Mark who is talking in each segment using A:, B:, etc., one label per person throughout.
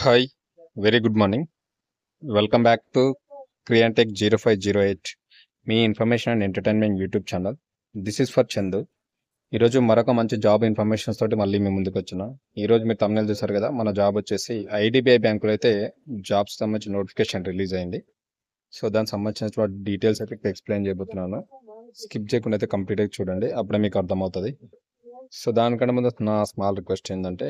A: Hi, very good morning. Welcome back to Creantech 0508, me information and entertainment YouTube channel. This is for Chandu. ఈరోజు మరొక మంచి job informations తోటి మళ్ళీ మీ ముందుకు వచ్చిన. ఈరోజు మీరు తమ్ముళ్ళు చూసారు కదా, మన జాబ్ వచ్చేసి ఐడిబిఐ బ్యాంకులో అయితే జాబ్స్ సంబంధించి నోటిఫికేషన్ రిలీజ్ అయింది. సో దానికి సంబంధించిన డీటెయిల్స్ అయితే ఎక్స్ప్లెయిన్ చేయబోతున్నాను. స్కిప్ చేయకుండా అయితే కంప్లీట్గా చూడండి, అప్పుడే మీకు అర్థమవుతుంది. సో దానికన్నా ముందు నా స్మాల్ రిక్వెస్ట్ ఏంటంటే,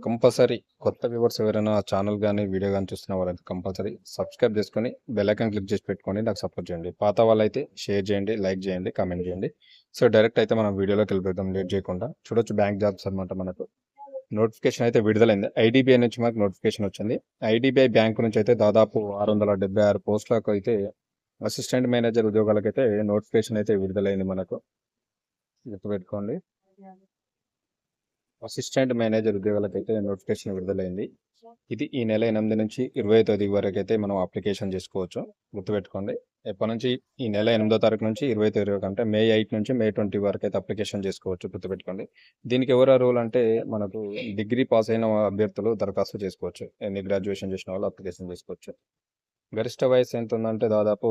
A: కంపల్సరీ కొత్త వ్యూవర్స్ ఎవరైనా ఛానల్ కానీ వీడియో కానీ చూస్తున్న వాళ్ళైతే కంపల్సరీ సబ్స్క్రైబ్ చేసుకొని బెల్ ఐకాన్ క్లిక్ చేసి పెట్టుకొని నాకు సపోర్ట్ చేయండి. పాత వాళ్ళైతే షేర్ చేయండి, లైక్ చేయండి, కామెంట్ చేయండి. సో డైరెక్ట్ అయితే మనం వీడియోలోకి వెళ్ళిపోతాం లేట్ చేయకుండా. చూడొచ్చు, బ్యాంక్ జాబ్స్ అనమాట. మనకు నోటిఫికేషన్ అయితే విడుదలైంది. ఐడిబిఐ నుంచి మనకు నోటిఫికేషన్ వచ్చింది. ఐడిబిఐ బ్యాంక్ నుంచి అయితే దాదాపు 676 పోస్టులకు అయితే అసిస్టెంట్ మేనేజర్ ఉద్యోగాలకైతే నోటిఫికేషన్ అయితే విడుదలైంది. మనకు గుర్తుపెట్టుకోండి, అసిస్టెంట్ మేనేజర్ ఉద్యోగాలకైతే నోటిఫికేషన్ విడుదలైంది. ఇది ఈ నెల 8 నుంచి 20 తేదీ వరకు అయితే మనం అప్లికేషన్ చేసుకోవచ్చు. గుర్తుపెట్టుకోండి, ఎప్పటి నుంచి ఈ నెల 8వ తారీఖు నుంచి 20 తేదీ వరకు, అంటే మే 8 నుంచి మే 20 వరకు అయితే అప్లికేషన్ చేసుకోవచ్చు. గుర్తుపెట్టుకోండి, దీనికి ఎవరు అర్హులు అంటే మనకు డిగ్రీ పాస్ అయిన అభ్యర్థులు దరఖాస్తు చేసుకోవచ్చు. ఎన్ని గ్రాడ్యుయేషన్ చేసిన వాళ్ళు అప్లికేషన్ చేసుకోవచ్చు. గరిష్ట వయసు ఎంత ఉందంటే దాదాపు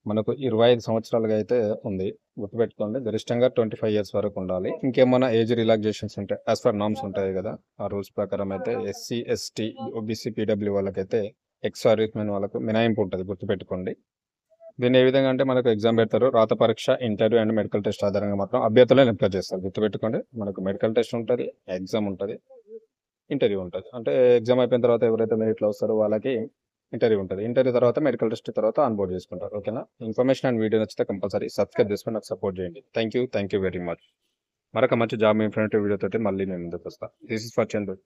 A: మనకు 25 సంవత్సరాలుగా అయితే ఉంది. గుర్తుపెట్టుకోండి, గరిష్టంగా 25 ఇయర్స్ వరకు ఉండాలి. ఇంకేమైనా ఏజ్ రిలాక్సేషన్స్ ఉంటాయి, యాజ్ పర్ నామ్స్ ఉంటాయి కదా, ఆ రూల్స్ ప్రకారం అయితే ఎస్సీ, ఎస్టీ, ఓబీసీ, పీడబ్ల్యూ వాళ్ళకైతే ఎక్స్ సర్వీస్ మెన్ వాళ్ళకు మినహాయింపు ఉంటుంది. గుర్తుపెట్టుకోండి, దీన్ని ఏ విధంగా అంటే మనకు ఎగ్జామ్ పెడతారు, రాత పరీక్ష, ఇంటర్వ్యూ అండ్ మెడికల్ టెస్ట్ ఆధారంగా మాత్రం అభ్యర్థులను ఎంపిక చేస్తారు. గుర్తుపెట్టుకోండి, మనకు మెడికల్ టెస్ట్ ఉంటుంది, ఎగ్జామ్ ఉంటుంది, ఇంటర్వ్యూ ఉంటుంది. అంటే ఎగ్జామ్ అయిపోయిన తర్వాత ఎవరైతే మెరిట్లో వస్తారో వాళ్ళకి ఇంటర్వ్యూ ఉంటుంది. ఇంటర్వ్యూ తర్వాత మెడికల్ టెస్ట్ తర్వాత ఆన్బోర్డ్ చేసుకుంటారు. ఓకేనా? ఇన్ఫర్మేషన్ అండ్ వీడియో నచ్చితే కంపల్సరీ సబ్స్క్రైబ్ చేసుకొని నాకు సపోర్ట్ చేయండి. Thank you very much. మరొక మంచి జాబ్ ఇన్ఫర్మేటివ్ వీడియో తోటి మళ్ళీ నేను ముందుకు వస్తాను. This is for Chandu.